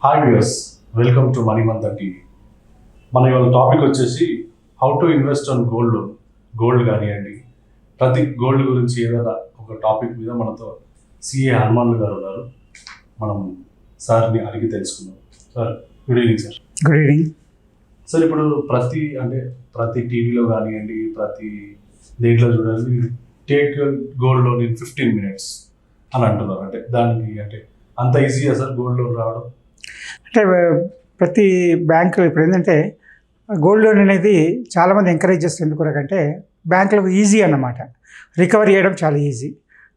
Hi viewers, welcome to money Manthan TV. మన ఇవాళ topic వచ్చేసి how to invest on gold loan. Gold కానివ్వండి, ప్రతి గోల్డ్ గురించి ఏదైనా ఒక టాపిక్ మీద మనతో సిఏ హనుమాన్లు గారు ఉన్నారు. మనం సార్ని అడిగి తెలుసుకుందాం. Sir, good evening sir. Good evening sir. ఇప్పుడు ప్రతి టీవీలో కానివ్వండి, ప్రతి దేంట్లో చూడండి, take gold loan in 15 minutes అని అంటున్నారు. అంటే దానికి అంటే అంత ఈజీయా సార్ గోల్డ్ లోన్ రావడం? అంటే ప్రతి బ్యాంకులో ఇప్పుడు ఏంటంటే గోల్డ్ లోన్ అనేది చాలామంది ఎంకరేజ్ చేస్తారు. ఎందుకంటే బ్యాంకులకు ఈజీ అన్నమాట, రికవరీ చేయడం చాలా ఈజీ.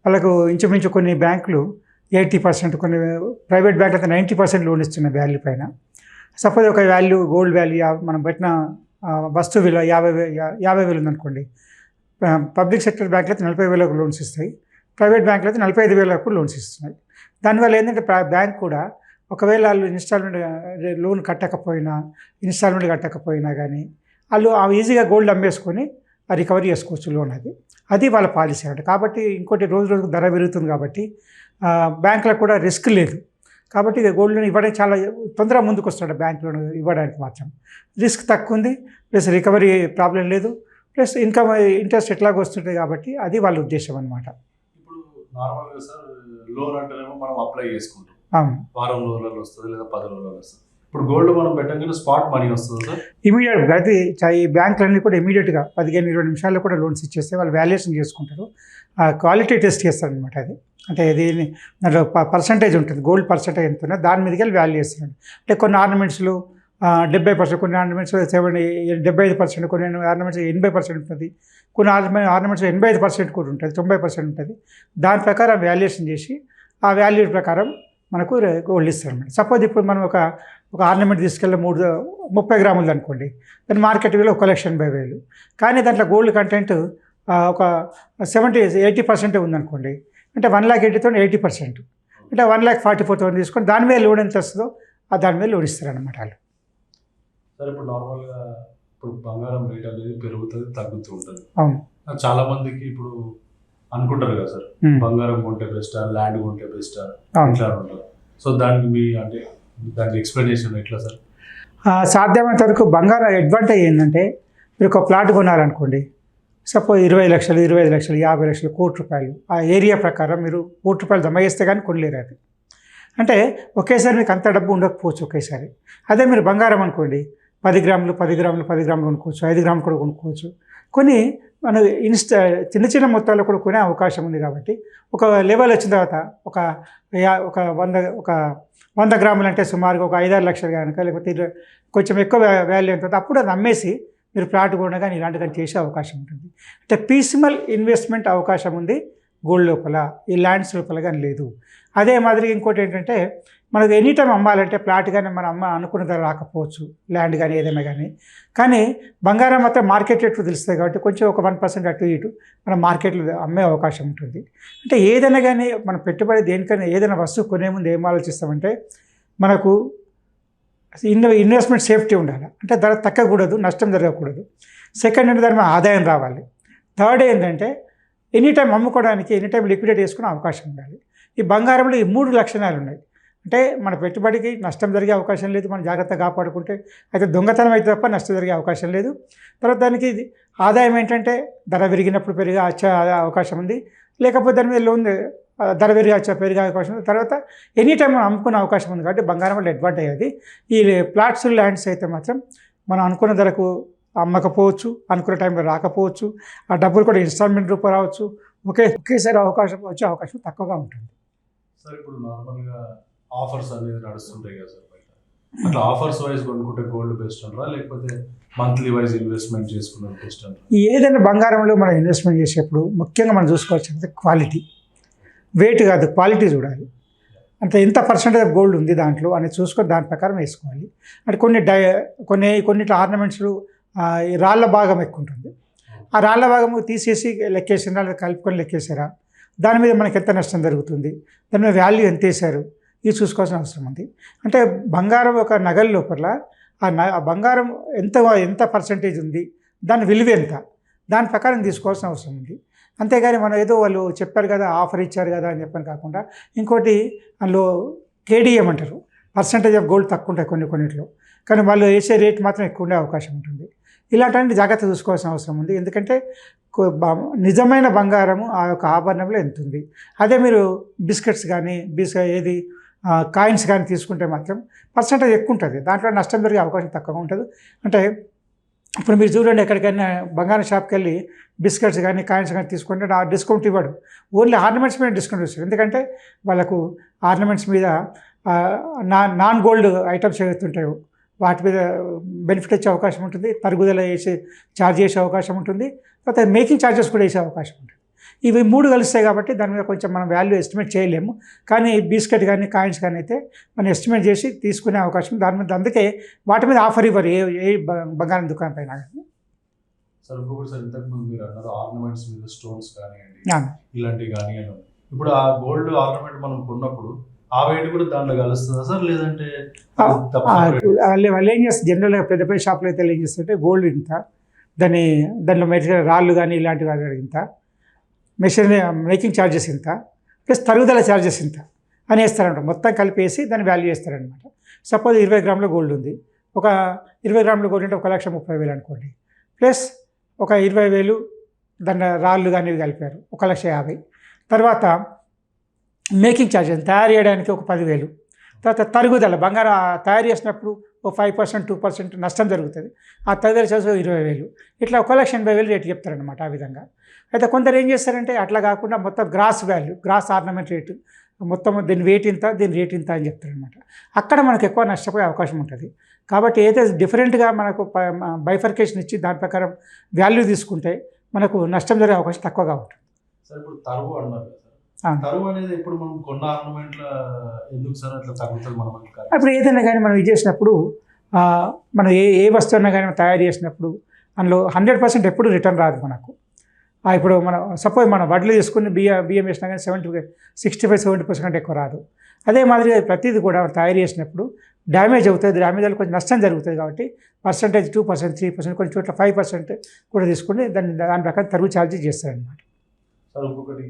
వాళ్ళకు ఇంచుమించు కొన్ని బ్యాంకులు 80%, కొన్ని ప్రైవేట్ బ్యాంకులు అయితే 90% లోన్ ఇస్తున్నాయి వాల్యూ పైన. సపోజ్ ఒక వాల్యూ గోల్డ్ వాల్యూ మనం పెట్టిన వస్తువు విలువ 50,000 ఉందనుకోండి, పబ్లిక్ సెక్టర్ బ్యాంకులు అయితే 40,000 లోన్స్ ఇస్తాయి, ప్రైవేట్ బ్యాంకులు అయితే 45,000 లోన్స్ ఇస్తున్నాయి. దానివల్ల ఏంటంటే బ్యాంక్ కూడా ఒకవేళ వాళ్ళు లోన్ ఇన్స్టాల్మెంట్ కట్టకపోయినా కానీ వాళ్ళు ఈజీగా గోల్డ్ అమ్మేసుకొని రికవరీ చేసుకోవచ్చు లోన్. అది వాళ్ళ పాలసీ అంటే. కాబట్టి ఇంకోటి రోజు రోజుకు ధర పెరుగుతుంది కాబట్టి బ్యాంకులకు కూడా రిస్క్ లేదు. కాబట్టి గోల్డ్ లోన్ ఇవ్వడానికి చాలా తొందరగా ముందుకు వస్తాడు బ్యాంక్ లోన్ ఇవ్వడానికి. మాత్రం రిస్క్ తక్కువ ఉంది, ప్లస్ రికవరీ ప్రాబ్లం లేదు, ప్లస్ ఇంట్రెస్ట్ ఎట్లాగో వస్తుంటుంది. కాబట్టి అది వాళ్ళ ఉద్దేశం అనమాట. ఇప్పుడు నార్మల్గా సార్ లోన్ అంటేనేమో మనం అప్లై చేసుకుంటాం, అవును, వారం రోజులలో వస్తుంది లేదా 10 రోజులలో వస్తుంది. ఇప్పుడు గోల్డ్ మనం పెట్టగానే స్పాట్ మనీ వస్తుంది సార్? ఇమీడియట్గా అయితే ఈ బ్యాంకులన్నీ కూడా ఇమీడియట్గా 15-20 నిమిషాల్లో కూడా లోన్స్ ఇచ్చేస్తే వాళ్ళు వాల్యుయేషన్ చేసుకుంటారు, క్వాలిటీ టెస్ట్ చేస్తారనమాట. అది అంటే ఇది దాంట్లో పర్సంటేజ్ ఉంటుంది, గోల్డ్ పర్సంటేజ్ ఎంత ఉందో దాని మీదకి వెళ్ళి వాల్యూ చేస్తున్నారు. అంటే కొన్ని ఆర్నమెంట్స్లు 70%, కొన్ని ఆర్నమెంట్స్ 75%, కొన్ని ఆర్నమెంట్స్ 80% ఉంటుంది, కొన్ని ఆర్నమెంట్స్ 85% కూడా ఉంటుంది, 90% ఉంటుంది. దాని ప్రకారం వాల్యుయేషన్ చేసి ఆ వాల్యూ ప్రకారం మనకు గోల్డ్ ఇస్తారు అనమాట. సపోజ్ ఇప్పుడు మనం ఒక ఆర్నమెంట్ తీసుకెళ్ళి 30 గ్రాములు అనుకోండి, దాని మార్కెట్ విలువ 1,80,000. కానీ దాంట్లో గోల్డ్ కంటెంట్ ఒక 70-80% ఉందనుకోండి, అంటే 1,80,000 80%, అంటే 1,44,000 తీసుకొని దాని మీద లోన్ ఎంత వస్తుందో దాని మీద లోన్ ఇస్తారు అనమాట వాళ్ళు. సార్, ఇప్పుడు నార్మల్గా ఇప్పుడు బంగారం రేట్ అనేది పెరుగుతుంది, తగ్గుతూ ఉంటుంది. అవును, చాలా మందికి ఇప్పుడు అనుకుంటారు కదా సార్, బంగారం కొంటే బెస్టా, ల్యాండ్ కొంటే బెస్టా, ఇట్లా ఉంటారు. సో దానికి ఎక్స్ప్లెనేషన్ ఎట్లా సార్? సాధ్యమైనంత వరకు బంగారం అడ్వాంటేజ్ ఏంటంటే, మీరు ఒక ప్లాట్ కొనాలనుకోండి, సపోజ్ 20 లక్షలు, 25 లక్షలు, 50 లక్షలు, ₹1,00,00,000, ఆ ఏరియా ప్రకారం మీరు ₹1,00,00,000 జమ చేస్తే కానీ కొనలేరు. అది అంటే ఒకేసారి మీకు అంత డబ్బు ఉండకపోవచ్చు ఒకేసారి. అదే మీరు బంగారం అనుకోండి, 10 గ్రాములు కొనుక్కోవచ్చు, 5 గ్రాములు కూడా కొనుక్కోవచ్చు. కొన్ని మనం చిన్న చిన్న మొత్తాల్లో కూడా కొనే అవకాశం ఉంది. కాబట్టి ఒక లెవెల్ వచ్చిన తర్వాత ఒక 100 గ్రాములు అంటే సుమారుగా ఒక 5-6 లక్షలు కనుక, లేకపోతే కొంచెం ఎక్కువ వాల్యూ ఉంటుంది, అప్పుడు అది అమ్మేసి మీరు ప్లాట్ కొనగా కానీ ఇలాంటి కానీ చేసే అవకాశం ఉంటుంది. అంటే పీస్ఫుల్ ఇన్వెస్ట్మెంట్ అవకాశం ఉంది గోల్డ్ లోపల, ఈ ల్యాండ్స్ లోపల కానీ లేదు. అదే మాదిరి ఇంకోటి ఏంటంటే, మనకు ఎనీ టైం అమ్మాలంటే ప్లాట్ కానీ మనం అనుకున్న ధర రాకపోవచ్చు, ల్యాండ్ కానీ ఏదైనా కానీ బంగారం మాత్రం మార్కెట్ రేట్లు తెలుస్తుంది. కాబట్టి కొంచెం ఒక 1% అటు ఇటు మన మార్కెట్లో అమ్మే అవకాశం ఉంటుంది. అంటే ఏదైనా కానీ మన పెట్టుబడి దేనికైనా ఏదైనా వస్తువు కొనే ముందు ఏం ఆలోచిస్తామంటే, మనకు ఇన్వెస్ట్మెంట్ సేఫ్టీ ఉండాలి, అంటే ధర తగ్గకూడదు, నష్టం జరగకూడదు. సెకండ్ అంటే దాని ఆదాయం రావాలి. థర్డ్ ఏంటంటే ఎనీ టైం అమ్ముకోవడానికి, ఎనీ టైం లిక్విడేట్ చేసుకునే అవకాశం ఉండాలి. ఈ బంగారంలో ఈ 3 లక్షణాలు ఉన్నాయి. అంటే మన పెట్టుబడికి నష్టం జరిగే అవకాశం లేదు, మనం జాగ్రత్తగా కాపాడుకుంటే. అయితే దొంగతనం అయితే తప్ప నష్టం జరిగే అవకాశం లేదు. తర్వాత దానికి ఆదాయం ఏంటంటే ధర పెరిగినప్పుడు పెరిగే అవకాశం ఉంది, లేకపోతే దాని మీద లోన్ ధర పెరిగే అవకాశం ఉంది. తర్వాత ఎనీ టైం మనం అమ్ముకునే అవకాశం ఉంది. కాబట్టి బంగారం వల్ల అడ్వాంటేజ్ అది. ఈ ప్లాట్స్, ల్యాండ్స్ అయితే మాత్రం మనం అనుకున్న ధరకు అమ్మకపోవచ్చు, అనుకున్న టైంలో రాకపోవచ్చు, ఆ డబ్బులు కూడా ఇన్స్టాల్మెంట్ రూపంలో రావచ్చు, ఒకేసారి వచ్చే అవకాశం తక్కువగా ఉంటుంది. సార్, ఇప్పుడు నార్మల్గా ఆఫర్స్ అనేది నడుస్తుంటాయి కదా సార్ బయట, అట్లా ఆఫర్స్ వైజ్ కొనుక్కుంటే గోల్డ్ బెస్ట్ అంటారా, లేకపోతే మంత్లీ వైజ్ ఇన్వెస్ట్మెంట్ చేసుకున్నది బెస్ట్ అంటారా? ఏదైనా బంగారంలో మనం ఇన్వెస్ట్మెంట్ చేసేప్పుడు ముఖ్యంగా మనం చూసుకోవాల్సింది క్వాలిటీ, వెయిట్ కాదు, క్వాలిటీ చూడాలి. అంటే ఎంత పర్సెంటేజ్ గోల్డ్ ఉంది దాంట్లో అని చూసుకొని దాని ప్రకారం వేసుకోవాలి. అంటే కొన్నిట్లో ఆర్నమెంట్స్లు రాళ్ళ భాగం ఎక్కువ ఉంటుంది, ఆ రాళ్ళ భాగం తీసేసి లెక్కేసినా, కలుపుకొని లెక్కేసారా, దాని మీద మనకి ఎంత నష్టం జరుగుతుంది, దాని మీద వాల్యూ ఎంత వేశారు, ఇది చూసుకోవాల్సిన అవసరం ఉంది. అంటే బంగారం ఒక నగల లోపల ఆ బంగారం ఎంత పర్సెంటేజ్ ఉంది, దాని విలువ ఎంత, దాని ప్రకారం తీసుకోవాల్సిన అవసరం ఉంది. అంతేగాని మనం ఏదో వాళ్ళు చెప్పారు కదా, ఆఫర్ ఇచ్చారు కదా అని చెప్పని కాకుండా, ఇంకోటి అందులో కేడిఎం అంటారు, పర్సంటేజ్ ఆఫ్ గోల్డ్ తక్కువ ఉంటాయి కొన్నిట్లో, కానీ వాళ్ళు వేసే రేట్ మాత్రం ఎక్కువ ఉండే అవకాశం ఉంటుంది. ఇలాంటి జాగ్రత్త చూసుకోవాల్సిన అవసరం ఉంది. ఎందుకంటే నిజమైన బంగారము ఆ యొక్క ఆభరణంలో ఎంత ఉంది. అదే మీరు బిస్కెట్స్ కానీ ఏది కాయిన్స్ కానీ తీసుకుంటే మాత్రం పర్సంటేజ్ ఎక్కువ ఉంటుంది, దాంట్లో నష్టం జరిగే అవకాశం తక్కువగా ఉంటుంది. అంటే ఇప్పుడు మీరు చూడండి, ఎక్కడికైనా బంగారం షాప్కి వెళ్ళి బిస్కెట్స్ కానీ కాయిన్స్ కానీ తీసుకుంటే ఆ డిస్కౌంట్ ఇవ్వడు, ఓన్లీ ఆర్నమెంట్స్ మీద డిస్కౌంట్ ఇస్తారు. ఎందుకంటే వాళ్ళకు ఆర్నమెంట్స్ మీద నాన్ గోల్డ్ ఐటమ్స్ ఏవైతుంటాయో వాటి మీద బెనిఫిట్ వచ్చే అవకాశం ఉంటుంది, తరుగుదల వేసి ఛార్జ్ చేసే అవకాశం ఉంటుంది, తర్వాత మేకింగ్ ఛార్జెస్ కూడా వేసే అవకాశం ఉంటుంది. ఇవి 3 కలుస్తాయి కాబట్టి దాని మీద కొంచెం మనం వాల్యూ ఎస్టిమేట్ చేయలేము. కానీ బిస్కెట్ కానీ కాయిన్స్ కానీ అయితే మనం ఎస్టిమేట్ చేసి తీసుకునే అవకాశం దాని మీద, అందుకే వాటి మీద ఆఫర్ ఇవ్వరు ఏ బంగారం దుకాణం పైన. సార్ ఇంకొకటి సార్, ఇంతకుముందు మీరు అన్నారు ఆర్నమెంట్స్ మీద స్టోన్స్ కానివ్వండి ఇలాంటివి కానివ్వండి, ఇప్పుడు ఆ గోల్డ్ ఆర్నమెంట్ మనం కొన్నప్పుడు ఆ వెయిట్ కూడా దాంట్లో కలుస్తుందా సార్, లేదంటే వాళ్ళు ఏం చేస్తారు జనరల్గా పెద్ద పెద్ద షాపులు అయితే ఏం చేస్తారంటే గోల్డ్ ఇంత, దానిలో మెటీరియల్ రాళ్ళు కానీ ఇలాంటివి ఇంత, మెషిన్ మేకింగ్ ఛార్జెస్ ఇంత, ప్లస్ తరుగుదల ఛార్జెస్ ఇంత అని వేస్తారనమాట. మొత్తం కలిపేసి దాన్ని వాల్యూ వేస్తారనమాట. సపోజ్ 20 గ్రాముల గోల్డ్ ఉంది, ఒక 20 గ్రాముల గోల్డ్ అంటే 1,30,000 అనుకోండి, ప్లస్ ఒక 20,000 దాని రాళ్ళు కానీ ఇవి కలిపారు 1,50,000. తర్వాత మేకింగ్ ఛార్జెస్ తయారు చేయడానికి ఒక 10,000. తర్వాత తరుగుదల బంగారం తయారు చేసినప్పుడు ఒక 5% 2% నష్టం జరుగుతుంది, ఆ తరుగుదల ఛార్జెస్ 20,000. ఇట్లా 1,80,000 రేటు చెప్తారనమాట. ఆ విధంగా అయితే కొందరు ఏం చేస్తారంటే అట్లా కాకుండా మొత్తం gross value, gross ornament rate మొత్తం దీని వెయిట్ ఇంత, దీని రేట్ ఇంత అని చెప్తారనమాట. అక్కడ మనకు ఎక్కువ నష్టపోయే అవకాశం ఉంటుంది. కాబట్టి ఏదైతే డిఫరెంట్గా మనకు బైఫర్కేషన్ ఇచ్చి దాని ప్రకారం వాల్యూ తీసుకుంటే మనకు నష్టం జరిగే అవకాశం తక్కువగా ఉంటుంది. సార్ ఇప్పుడు తరువు అన్నారు కదా సార్, తరువు అనేది ఇప్పుడు మనం కొన్న ఆర్నమెంట్ల ఎందుకు సార్ అట్లా తగ్గుతుంది? మనం ఇప్పుడు ఏదైనా కానీ మనం ఇది చేసినప్పుడు మనం ఏ వస్తువున్నా కానీ తయారు చేసినప్పుడు అందులో 100% ఎప్పుడు రిటర్న్ రాదు మనకు. ఇప్పుడు మనం సపోజ్ మనం వడ్లు తీసుకుని బియ్యం వేసినా కానీ 65-70% ఎక్కువ రాదు. అదే మాదిరిగా ప్రతిదీ కూడా తయారు చేసినప్పుడు డ్యామేజ్ అవుతుంది, డ్యామేజ్ వల్ల కొంచెం నష్టం జరుగుతుంది. కాబట్టి పర్సంటేజ్ 2%, 3%, కొన్ని చోట్ల 5% కూడా తీసుకుని దాని ప్రకారం తరుగు ఛార్జెస్ చేస్తారనమాట. సార్ ఇంకొకటి,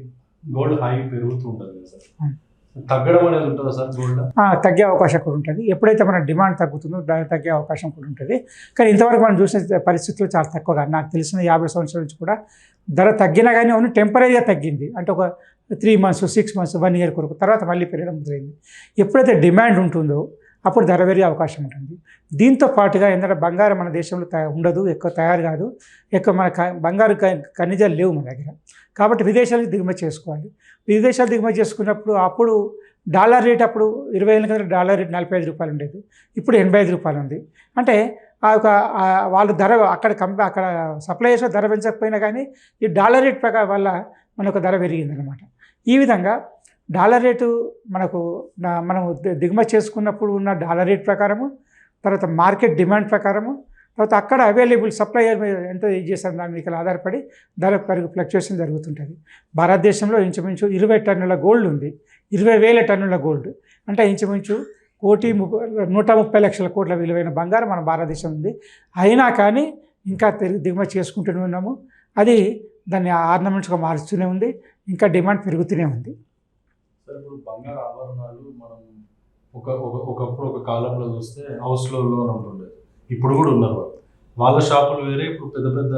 గోల్డ్ హై పెరుగుతూ ఉంటుంది కదా సార్, తగ్గడం అనేది ఉంటుందా సార్ గోల్డ్? తగ్గే అవకాశం కూడా ఉంటుంది. ఎప్పుడైతే మన డిమాండ్ తగ్గుతుందో దానికి తగ్గే అవకాశం కూడా ఉంటుంది. కానీ ఇంతవరకు మనం చూసిన పరిస్థితులు చాలా తక్కువగా, నాకు తెలిసిన 50 సంవత్సరాల నుంచి కూడా ధర తగ్గినా కానీ ఓన్లీ టెంపరీగా తగ్గింది. అంటే ఒక 3 months, 6 months, 1 year కొరకు, తర్వాత మళ్ళీ పెరగడం జరిగింది. ఎప్పుడైతే డిమాండ్ ఉంటుందో అప్పుడు ధర పెరిగే అవకాశం ఉంటుంది. దీంతో పాటుగా ఎందుకంటే బంగారం మన దేశంలో ఉండదు, ఎక్కువ తయారు కాదు, ఎక్కువ మన బంగారు ఖనిజాలు లేవు మన దగ్గర. కాబట్టి విదేశాలకు దిగుమతి చేసుకోవాలి. విదేశాలు దిగుమతి చేసుకున్నప్పుడు అప్పుడు డాలర్ రేట్ అప్పుడు 20 ఏళ్ళ కింద డాలర్ రేట్ 45 రూపాయలు ఉండేది, ఇప్పుడు 85 రూపాయలు ఉంది. అంటే వాళ్ళు ధర అక్కడ సప్లై చేసే ధర పెంచకపోయినా కానీ ఈ డాలర్ రేట్ ప్రకారం వల్ల మనకు ధర పెరిగిందనమాట. ఈ విధంగా డాలర్ రేటు మనం దిగుమతి చేసుకున్నప్పుడు ఉన్న డాలర్ రేట్ ప్రకారము, తర్వాత మార్కెట్ డిమాండ్ ప్రకారము, తర్వాత అక్కడ అవైలబుల్ సప్లయర్ మీద ఎంత ఇది చేస్తారు దాని మీద ఆధారపడి ధర ఫ్లక్చుయేషన్ జరుగుతుంటుంది. భారతదేశంలో ఇంచుమించు 20 టన్నుల గోల్డ్ ఉంది, 20,000 టన్నుల గోల్డ్ అంటే ఇంచుమించు 130 లక్షల కోట్ల విలువైన బంగారం మన భారతదేశం ఉంది. అయినా కానీ ఇంకా దిగుమతి చేసుకుంటూనే ఉన్నాము. అది దాన్ని ఆర్నమెంట్స్గా మారుస్తూనే ఉంది, ఇంకా డిమాండ్ పెరుగుతూనే ఉంది. సార్ ఇప్పుడు బంగారు ఆభరణాలు మనం ఒకప్పుడు ఒక కాలంలో చూస్తే హౌస్లో లోన్ ఉంటుండేది, ఇప్పుడు కూడా ఉన్నారు వాళ్ళ షాపులు వేరే, ఇప్పుడు పెద్ద పెద్ద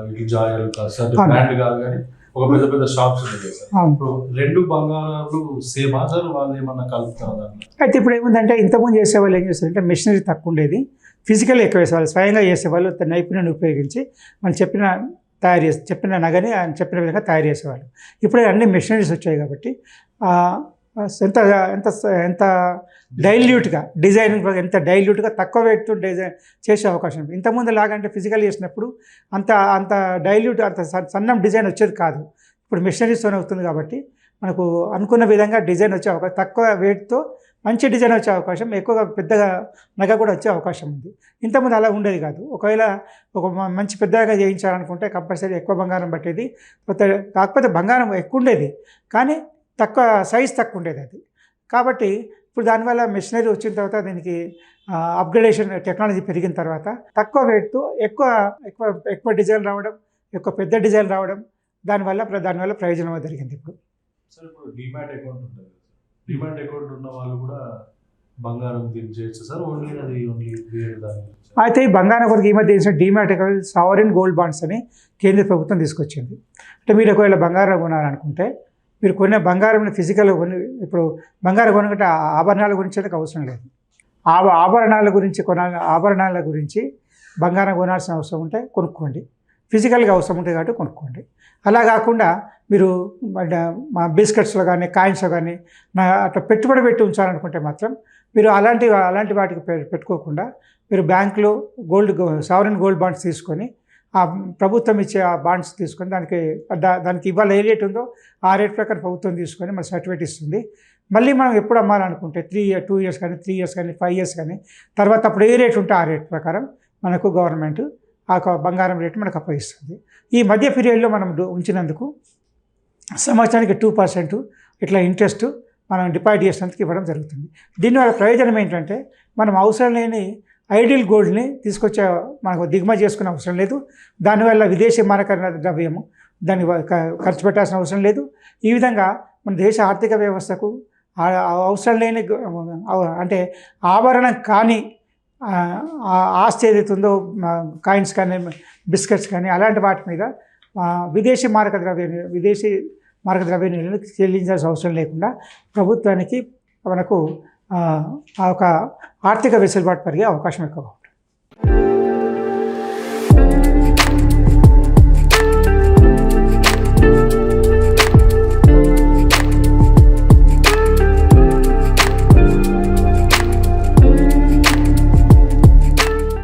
ఇటు జాయలు కాదు సార్, బ్రాండ్ కాదు కానీ ఒక పెద్ద పెద్ద షాప్స్ ఉన్నాయి సార్. ఇప్పుడు 2 బంగారాలు సేమ్ సార్, వాళ్ళు ఏమన్నా కలుపుతారు దాంట్లో? అయితే ఇప్పుడు ఏముందంటే ఇంతకుముందు చేసేవాళ్ళు ఏం చేస్తారంటే మిషనరీ తక్కువ ఉండేది, ఫిజికల్ ఎక్కువ వేసేవాళ్ళు, స్వయంగా చేసేవాళ్ళు, నైపుణ్యాన్ని ఉపయోగించి మనం చెప్పిన నగని చెప్పిన విధంగా తయారు చేసేవాళ్ళు. ఇప్పుడు అన్ని మెషినరీస్ వచ్చాయి కాబట్టి ఎంత ఎంత ఎంత డైల్యూట్గా డిజైన్ ఎంత డైల్యూట్గా తక్కువ వెయిట్తో డిజైన్ చేసే అవకాశం ఉంది. ఇంతకుముందు లాగంటే ఫిజికల్ చేసినప్పుడు అంత డైల్యూట్ అంత సన్నం డిజైన్ వచ్చేది కాదు. ఇప్పుడు మెషినరీస్తోనే అవుతుంది కాబట్టి మనకు అనుకున్న విధంగా డిజైన్ వచ్చే అవకాశం, తక్కువ వెయిట్తో మంచి డిజైన్ వచ్చే అవకాశం, ఎక్కువగా పెద్దగా నగ కూడా వచ్చే అవకాశం ఉంది. ఇంతకుముందు అలా ఉండేది కాదు. ఒకవేళ ఒక మంచి పెద్దగా చేయించాలనుకుంటే కంపల్సరీ ఎక్కువ బంగారం పట్టేది, కాకపోతే బంగారం ఎక్కువ ఉండేది కానీ తక్కువ సైజ్ తక్కువ ఉండేది అది. కాబట్టి ఇప్పుడు దానివల్ల మెషినరీ వచ్చిన తర్వాత దీనికి అప్గ్రేడేషన్ టెక్నాలజీ పెరిగిన తర్వాత తక్కువ వెయిట్తో ఎక్కువ డిజైన్ రావడం, ఎక్కువ పెద్ద డిజైన్ రావడం, దానివల్ల ప్రయోజనం జరిగింది. ఇప్పుడు సార్ ఇప్పుడు డిమాట్ అకౌంట్ ఉంటుంది, డిమాట్ అకౌంట్ ఉన్న వాళ్ళు కూడా బంగారం దీన్ని చేయొచ్చు సార్, ఓన్లీ వేరే దాని గురించి? అయితే ఈ బంగారం కొరకు ఈ మధ్య చేసిన డీమ్యాట్ సావరిన్ గోల్డ్ బాండ్స్ అని కేంద్ర ప్రభుత్వం తీసుకొచ్చింది. అంటే మీరు ఒకవేళ బంగారం కొనాలనుకుంటే మీరు కొనే బంగారం ఫిజికల్గా కొని, ఇప్పుడు బంగారం కొనుక్కుంటే ఆభరణాల గురించి అయితే అవసరం లేదు. ఆభరణాల గురించి బంగారం కొనాల్సిన అవసరం ఉంటే కొనుక్కోండి, ఫిజికల్గా అవసరం ఉంటుంది కాబట్టి కొనుక్కోండి. అలా కాకుండా మీరు మా బిస్కెట్స్లో కానీ కాయిన్స్లో కానీ అట్లా పెట్టుబడి పెట్టి ఉంచాలనుకుంటే మాత్రం మీరు అలాంటి వాటికి పెట్టుకోకుండా మీరు బ్యాంకులో సావరిన్ గోల్డ్ బాండ్స్ తీసుకొని, ఆ ప్రభుత్వం ఇచ్చే ఆ బాండ్స్ తీసుకొని దానికి ఇవాళ ఏ రేట్ ఉందో ఆ రేట్ ప్రకారం ప్రభుత్వం తీసుకొని మన సర్టిఫికేట్ ఇస్తుంది. మళ్ళీ మనం ఎప్పుడు అమ్మాలనుకుంటే 2 years కానీ 3 years కానీ 5 years కానీ తర్వాత అప్పుడు ఏ రేట్ ఉంటే ఆ రేట్ ప్రకారం మనకు గవర్నమెంట్ ఆ బంగారం రేటు మనకు అప్పగిస్తుంది. ఈ మధ్య పీరియడ్లో మనం ఉంచినందుకు సంవత్సరానికి 2% ఇట్లా ఇంట్రెస్ట్ మనం డిపాజిట్ చేసినందుకు ఇవ్వడం జరుగుతుంది. దీనివల్ల ప్రయోజనం ఏంటంటే మనం అవసరం లేని ఐడియల్ గోల్డ్ని తీసుకొచ్చే మనకు దిగుమతి చేసుకునే అవసరం లేదు. దానివల్ల విదేశీ మారక ద్రవ్యము దాన్ని ఖర్చు పెట్టాల్సిన అవసరం లేదు. ఈ విధంగా మన దేశ ఆర్థిక వ్యవస్థకు అవసరం లేని అంటే ఆభరణం కానీ ఆస్తి ఏదైతే ఉందో కాయిన్స్ కానీ బిస్కెట్స్ కానీ అలాంటి వాటి మీద విదేశీ మారక ద్రవ్యాన్ని చెల్లించాల్సిన అవసరం లేకుండా ప్రభుత్వానికి మనకు ఆ ఒక ఆర్థిక వెసులుబాటు పెరిగే అవకాశం ఎక్కువ ఉంటుంది.